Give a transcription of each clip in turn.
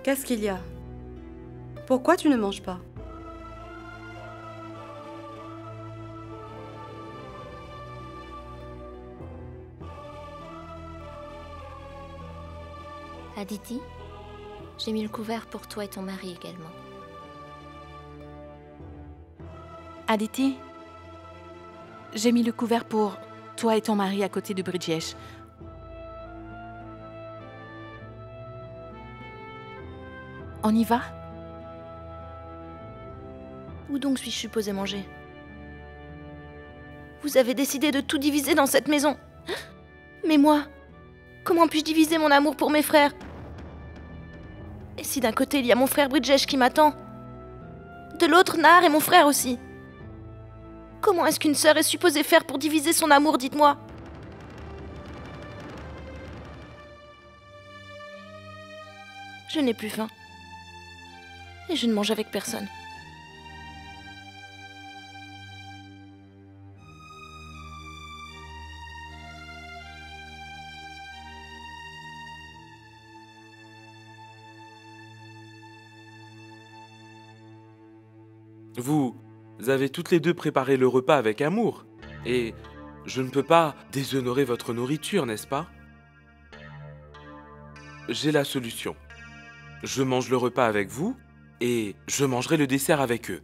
Qu'est-ce qu'il y a? Pourquoi tu ne manges pas? Aditi, j'ai mis le couvert pour toi et ton mari également. Aditi, j'ai mis le couvert pour toi et ton mari à côté de Bridgesh. On y va? Où donc suis-je supposée manger? Vous avez décidé de tout diviser dans cette maison. Mais moi, comment puis-je diviser mon amour pour mes frères? Et si d'un côté il y a mon frère Bridgesh qui m'attend, de l'autre Nahar et mon frère aussi. Comment est-ce qu'une sœur est supposée faire pour diviser son amour, dites-moi? Je n'ai plus faim. Et je ne mange avec personne. Vous avez toutes les deux préparé le repas avec amour. Et je ne peux pas déshonorer votre nourriture, n'est-ce pas? J'ai la solution. Je mange le repas avec vous et je mangerai le dessert avec eux.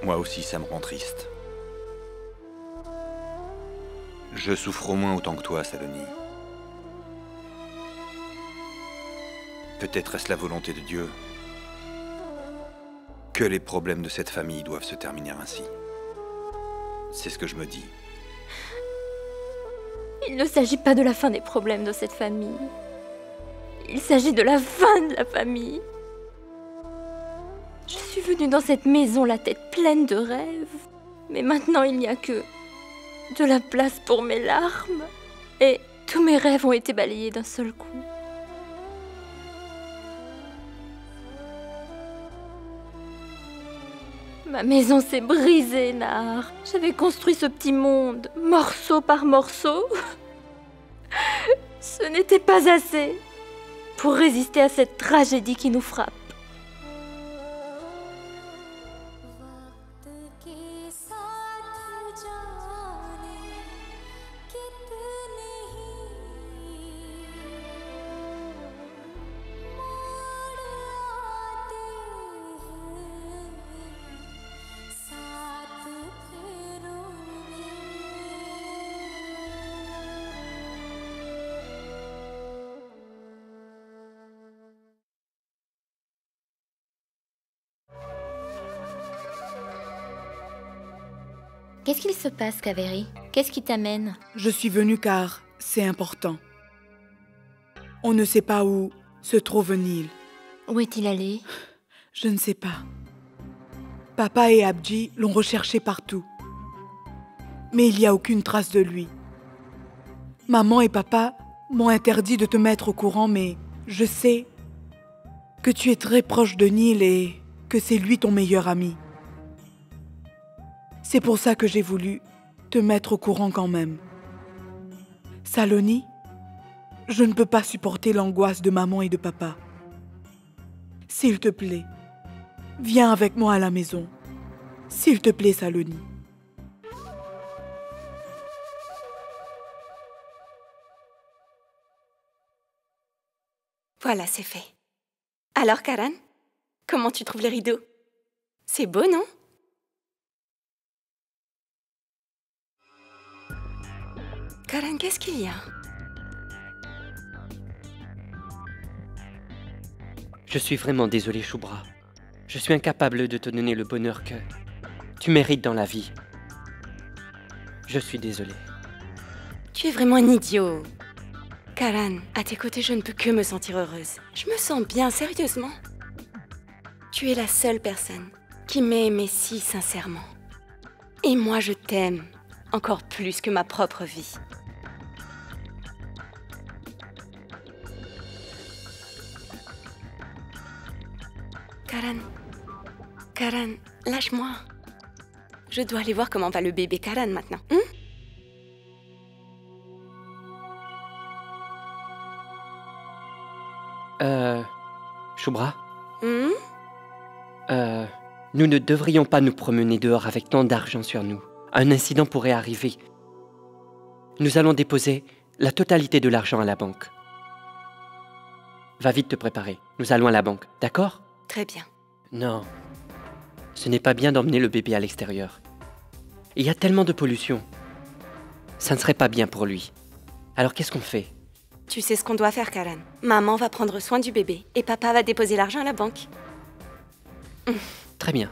Moi aussi, ça me rend triste. Je souffre au moins autant que toi, Saloni. Peut-être est-ce la volonté de Dieu que les problèmes de cette famille doivent se terminer ainsi. C'est ce que je me dis. Il ne s'agit pas de la fin des problèmes de cette famille. Il s'agit de la fin de la famille. Je suis venue dans cette maison la tête pleine de rêves. Mais maintenant, il n'y a que de la place pour mes larmes. Et tous mes rêves ont été balayés d'un seul coup. Ma maison s'est brisée, Nahar. J'avais construit ce petit monde, morceau par morceau. Ce n'était pas assez pour résister à cette tragédie qui nous frappe. Qu'est-ce qu'il se passe, Kaveri? Qu'est-ce qui t'amène? Je suis venue car c'est important. On ne sait pas où se trouve Neil. Où est-il allé? Je ne sais pas. Papa et Abdi l'ont recherché partout. Mais il n'y a aucune trace de lui. Maman et papa m'ont interdit de te mettre au courant, mais je sais que tu es très proche de Neil et que c'est lui ton meilleur ami. C'est pour ça que j'ai voulu te mettre au courant quand même. Saloni, je ne peux pas supporter l'angoisse de maman et de papa. S'il te plaît, viens avec moi à la maison. S'il te plaît, Saloni. Voilà, c'est fait. Alors, Karan, comment tu trouves les rideaux? C'est beau, non? Karan, qu'est-ce qu'il y a? Je suis vraiment désolé, Shubhra. Je suis incapable de te donner le bonheur que tu mérites dans la vie. Je suis désolé. Tu es vraiment un idiot. Karan, à tes côtés, je ne peux que me sentir heureuse. Je me sens bien, sérieusement. Tu es la seule personne qui m'ait aimée si sincèrement. Et moi, je t'aime encore plus que ma propre vie. Karan, lâche-moi. Je dois aller voir comment va le bébé Karan maintenant. Shubhra? Nous ne devrions pas nous promener dehors avec tant d'argent sur nous. Un incident pourrait arriver. Nous allons déposer la totalité de l'argent à la banque. Va vite te préparer. Nous allons à la banque, d'accord? Très bien. Non. Ce n'est pas bien d'emmener le bébé à l'extérieur. Il y a tellement de pollution. Ça ne serait pas bien pour lui. Alors qu'est-ce qu'on fait? Tu sais ce qu'on doit faire, Karan. Maman va prendre soin du bébé et papa va déposer l'argent à la banque. Très bien.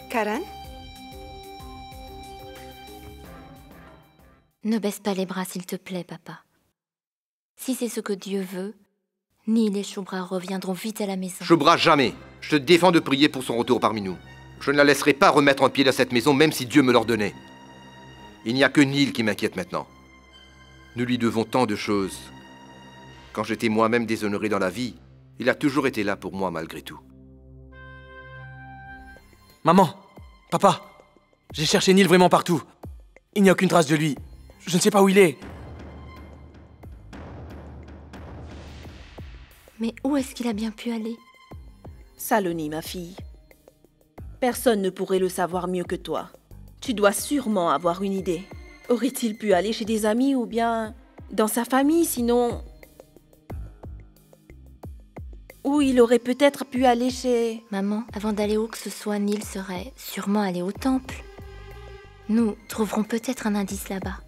Karan? Ne baisse pas les bras, s'il te plaît, papa. Si c'est ce que Dieu veut, Neil et Shubhra reviendront vite à la maison. Shubhra, jamais. Je te défends de prier pour son retour parmi nous. Je ne la laisserai pas remettre un pied dans cette maison, même si Dieu me l'ordonnait. Il n'y a que Neil qui m'inquiète maintenant. Nous lui devons tant de choses. Quand j'étais moi-même déshonoré dans la vie, il a toujours été là pour moi malgré tout. Maman, papa, j'ai cherché Neil vraiment partout. Il n'y a aucune trace de lui. Je ne sais pas où il est. Mais où est-ce qu'il a bien pu aller? Saloni, ma fille. Personne ne pourrait le savoir mieux que toi. Tu dois sûrement avoir une idée. Aurait-il pu aller chez des amis ou bien dans sa famille, sinon... Ou il aurait peut-être pu aller chez... Maman, avant d'aller où que ce soit, Neil serait sûrement allé au temple. Nous trouverons peut-être un indice là-bas.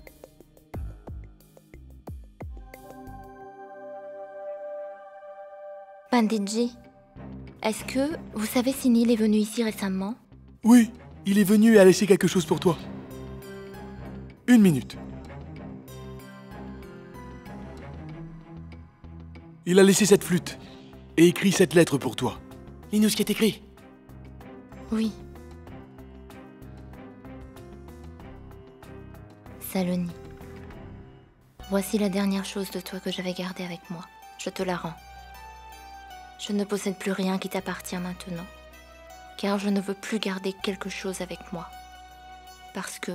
Panditji, est-ce que vous savez si Neil est venu ici récemment? Oui, il est venu et a laissé quelque chose pour toi. 1 minute. Il a laissé cette flûte et écrit cette lettre pour toi. Lis-nous ce qui est écrit. Oui. Saloni, voici la dernière chose de toi que j'avais gardée avec moi. Je te la rends. Je ne possède plus rien qui t'appartient maintenant, car je ne veux plus garder quelque chose avec moi. Parce que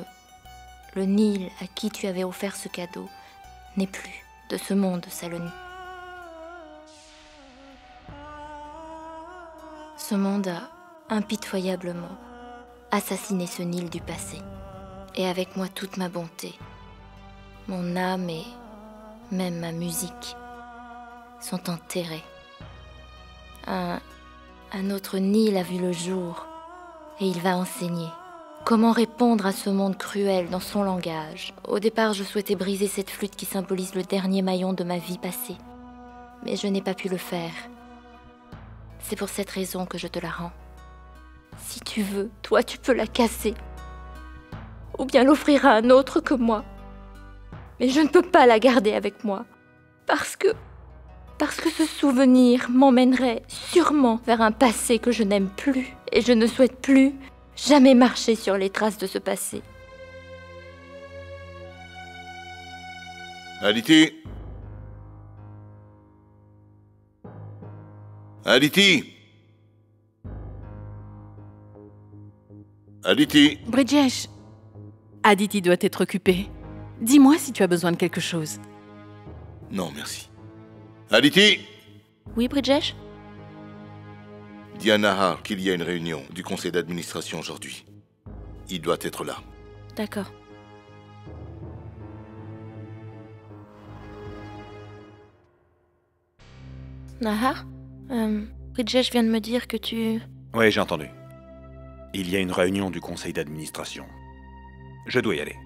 le Neil à qui tu avais offert ce cadeau n'est plus de ce monde, Saloni. Ce monde a impitoyablement assassiné ce Neil du passé, et avec moi toute ma bonté, mon âme et même ma musique sont enterrés. Un autre Neil a vu le jour, et il va enseigner comment répondre à ce monde cruel dans son langage. Au départ, je souhaitais briser cette flûte qui symbolise le dernier maillon de ma vie passée, mais je n'ai pas pu le faire. C'est pour cette raison que je te la rends. Si tu veux, toi, tu peux la casser, ou bien l'offrir à un autre que moi. Mais je ne peux pas la garder avec moi, parce que ce souvenir m'emmènerait sûrement vers un passé que je n'aime plus, et je ne souhaite plus jamais marcher sur les traces de ce passé. Aditi! Aditi! Aditi! Bridgesh, Aditi doit être occupée. Dis-moi si tu as besoin de quelque chose. Non, merci. Aditi! Oui, Bridgesh? Dis à Nahar qu'il y a une réunion du conseil d'administration aujourd'hui. Il doit être là. D'accord. Nahar? Bridgesh vient de me dire que tu... Oui, j'ai entendu. Il y a une réunion du conseil d'administration. Je dois y aller.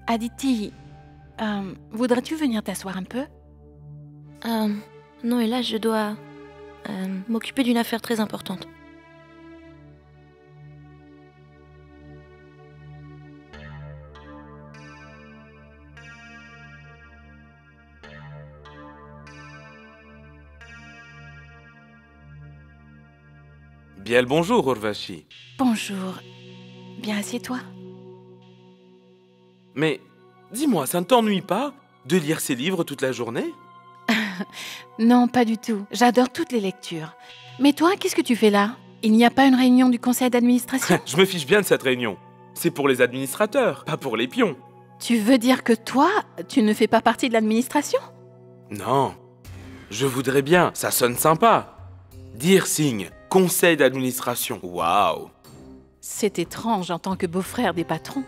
Aditi, voudrais-tu venir t'asseoir un peu? Non, et là, je dois m'occuper d'une affaire très importante. Bien le bonjour, Urvashi. Bonjour. Bien, assieds-toi. Mais, dis-moi, ça ne t'ennuie pas de lire ces livres toute la journée? Non, pas du tout. J'adore toutes les lectures. Mais toi, qu'est-ce que tu fais là? Il n'y a pas une réunion du conseil d'administration? Je me fiche bien de cette réunion. C'est pour les administrateurs, pas pour les pions. Tu veux dire que toi, tu ne fais pas partie de l'administration? Non. Je voudrais bien, ça sonne sympa. Dear Singh, conseil d'administration. Waouh. C'est étrange en tant que beau-frère des patrons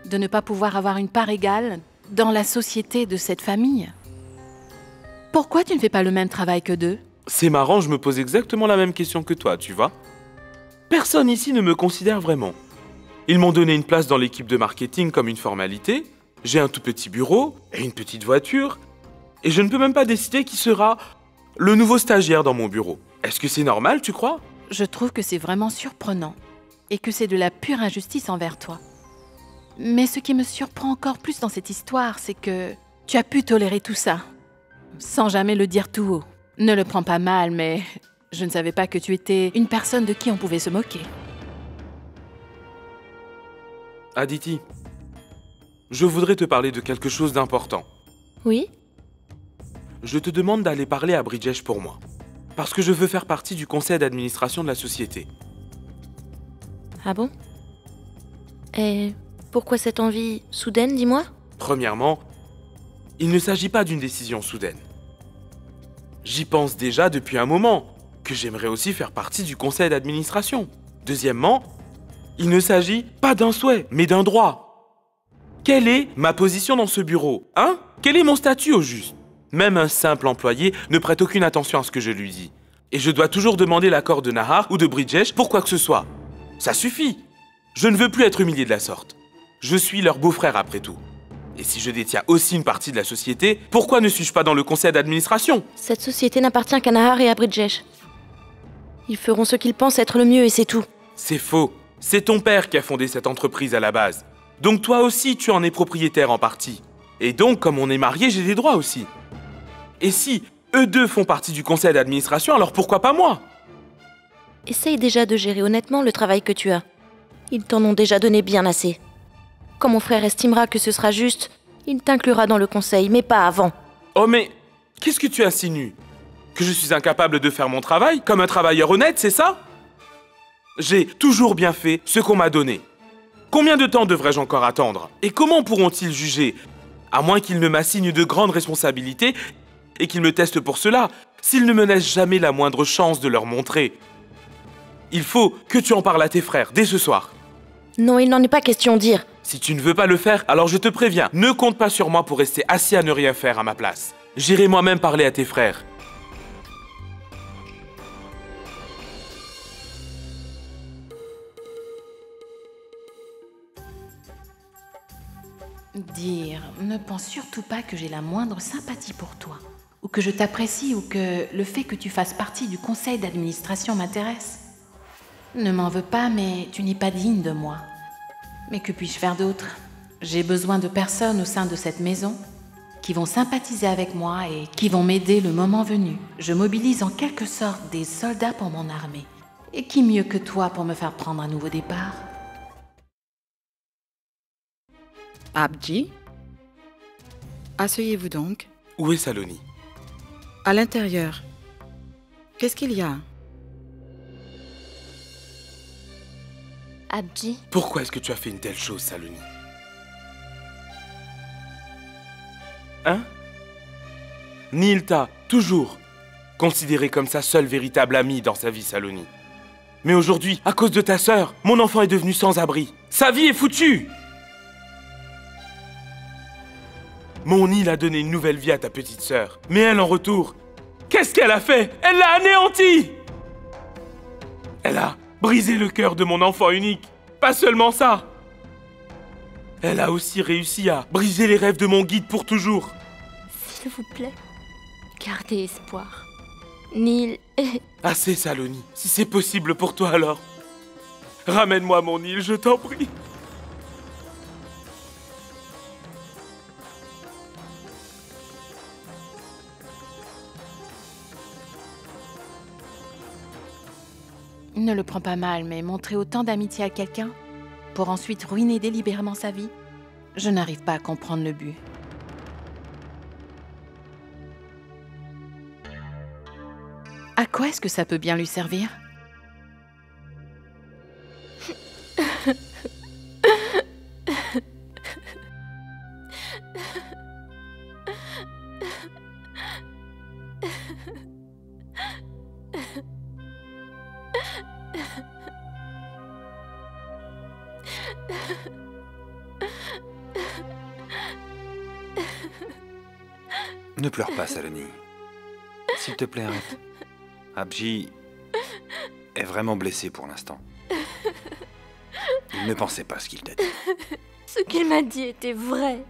de ne pas pouvoir avoir une part égale dans la société de cette famille. Pourquoi tu ne fais pas le même travail que d'eux? C'est marrant, je me pose exactement la même question que toi, tu vois. Personne ici ne me considère vraiment. Ils m'ont donné une place dans l'équipe de marketing comme une formalité. J'ai un tout petit bureau et une petite voiture. Et je ne peux même pas décider qui sera le nouveau stagiaire dans mon bureau. Est-ce que c'est normal, tu crois? Je trouve que c'est vraiment surprenant et que c'est de la pure injustice envers toi. Mais ce qui me surprend encore plus dans cette histoire, c'est que tu as pu tolérer tout ça, sans jamais le dire tout haut. Ne le prends pas mal, mais je ne savais pas que tu étais une personne de qui on pouvait se moquer. Aditi, je voudrais te parler de quelque chose d'important. Oui? Je te demande d'aller parler à Bridgesh pour moi. Parce que je veux faire partie du conseil d'administration de la société. Ah bon? Et pourquoi cette envie soudaine, dis-moi? Premièrement, il ne s'agit pas d'une décision soudaine. J'y pense déjà depuis un moment, que j'aimerais aussi faire partie du conseil d'administration. Deuxièmement, il ne s'agit pas d'un souhait, mais d'un droit. Quelle est ma position dans ce bureau, hein? Quel est mon statut au juste? Même un simple employé ne prête aucune attention à ce que je lui dis. Et je dois toujours demander l'accord de Nahar ou de Bridgesh pour quoi que ce soit. Ça suffit. Je ne veux plus être humilié de la sorte. Je suis leur beau-frère après tout. Et si je détiens aussi une partie de la société, pourquoi ne suis-je pas dans le conseil d'administration? Cette société n'appartient qu'à Nahar et à Bridgesh. Ils feront ce qu'ils pensent être le mieux et c'est tout. C'est faux. C'est ton père qui a fondé cette entreprise à la base. Donc toi aussi, tu en es propriétaire en partie. Et donc, comme on est mariés, j'ai des droits aussi. Et si eux deux font partie du conseil d'administration, alors pourquoi pas moi? Essaye déjà de gérer honnêtement le travail que tu as. Ils t'en ont déjà donné bien assez. Quand mon frère estimera que ce sera juste, il t'inclura dans le conseil, mais pas avant. Oh mais, qu'est-ce que tu insinues? Que je suis incapable de faire mon travail, comme un travailleur honnête, c'est ça? J'ai toujours bien fait ce qu'on m'a donné. Combien de temps devrais-je encore attendre? Et comment pourront-ils juger? À moins qu'ils ne m'assignent de grandes responsabilités et qu'ils me testent pour cela, s'ils ne me laissent jamais la moindre chance de leur montrer. Il faut que tu en parles à tes frères, dès ce soir. Non, il n'en est pas question, dire. Si tu ne veux pas le faire, alors je te préviens, ne compte pas sur moi pour rester assis à ne rien faire à ma place. J'irai moi-même parler à tes frères. Dire, ne pense surtout pas que j'ai la moindre sympathie pour toi, ou que je t'apprécie, ou que le fait que tu fasses partie du conseil d'administration m'intéresse. Ne m'en veux pas, mais tu n'es pas digne de moi. Mais que puis-je faire d'autre? J'ai besoin de personnes au sein de cette maison qui vont sympathiser avec moi et qui vont m'aider le moment venu. Je mobilise en quelque sorte des soldats pour mon armée. Et qui mieux que toi pour me faire prendre un nouveau départ? Abji, asseyez-vous donc. Où est Saloni? À l'intérieur. Qu'est-ce qu'il y a? Abji. Pourquoi est-ce que tu as fait une telle chose, Saloni? Hein? Neil t'a toujours considéré comme sa seule véritable amie dans sa vie, Saloni. Mais aujourd'hui, à cause de ta sœur, mon enfant est devenu sans abri. Sa vie est foutue! Mon Neil a donné une nouvelle vie à ta petite sœur. Mais elle, en retour, Qu'est-ce qu'elle a fait? Elle l'a anéanti! Elle a brisé le cœur de mon enfant unique. Pas seulement ça. Elle a aussi réussi à briser les rêves de mon guide pour toujours. S'il vous plaît, gardez espoir. Neil est... Assez, Saloni. Si c'est possible pour toi alors. Ramène-moi mon Neil, je t'en prie. Ne le prends pas mal, mais montrer autant d'amitié à quelqu'un pour ensuite ruiner délibérément sa vie, je n'arrive pas à comprendre le but. À quoi est-ce que ça peut bien lui servir? Ne pleure pas, Saloni. S'il te plaît, arrête. Abji est vraiment blessé pour l'instant. Il ne pensait pas ce qu'il t'a dit. Ce qu'il m'a dit était vrai.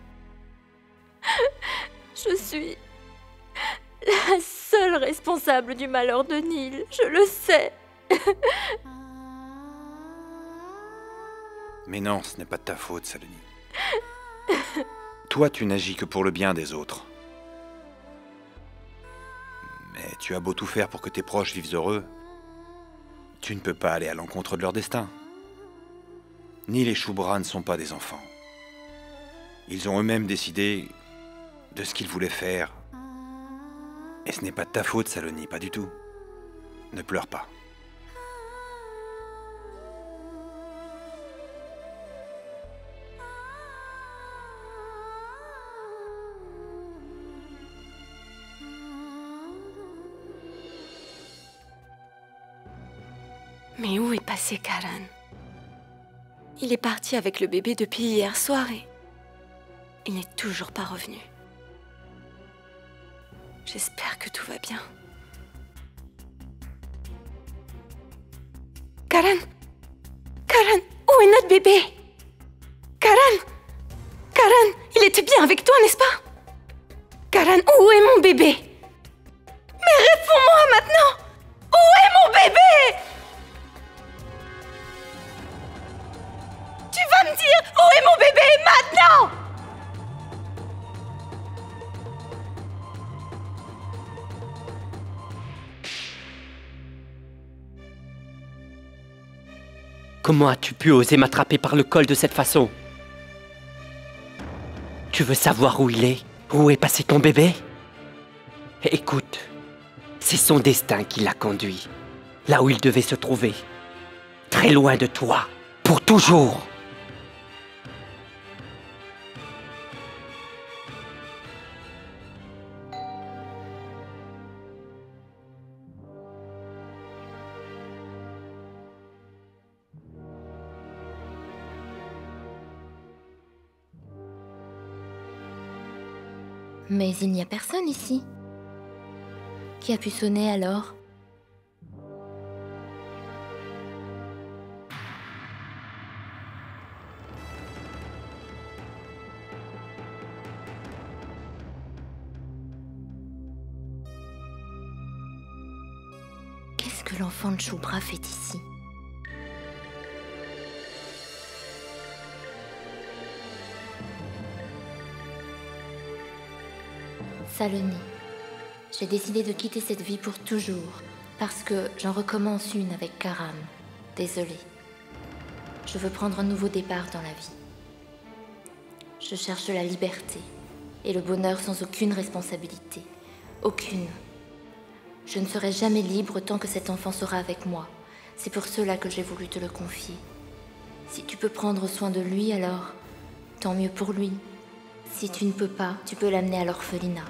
Je suis la seule responsable du malheur de Neil, je le sais. Mais non, ce n'est pas de ta faute, Saloni. Toi, tu n'agis que pour le bien des autres. Mais tu as beau tout faire pour que tes proches vivent heureux, tu ne peux pas aller à l'encontre de leur destin. Neil et Shubhra ne sont pas des enfants. Ils ont eux-mêmes décidé de ce qu'ils voulaient faire. Et ce n'est pas de ta faute, Saloni, pas du tout. Ne pleure pas. Mais où est passé Karan? Il est parti avec le bébé depuis hier soir et il n'est toujours pas revenu. J'espère que tout va bien. Karan! Karan! Où est notre bébé? Karan! Karan! Il était bien avec toi, n'est-ce pas? Karan, où est mon bébé? Mais réponds-moi maintenant! Où est mon bébé? Tu vas me dire où est mon bébé maintenant? Comment as-tu pu oser m'attraper par le col de cette façon? Tu veux savoir où il est? Où est passé ton bébé? Écoute, c'est son destin qui l'a conduit, là où il devait se trouver, très loin de toi, pour toujours. Mais il n'y a personne ici. Qui a pu sonner alors? Qu'est-ce que l'enfant de Shubhra fait ici? Saloni, j'ai décidé de quitter cette vie pour toujours, parce que j'en recommence une avec Karan. Désolée. Je veux prendre un nouveau départ dans la vie. Je cherche la liberté et le bonheur sans aucune responsabilité. Aucune. Je ne serai jamais libre tant que cet enfant sera avec moi. C'est pour cela que j'ai voulu te le confier. Si tu peux prendre soin de lui, alors tant mieux pour lui. Si tu ne peux pas, tu peux l'amener à l'orphelinat.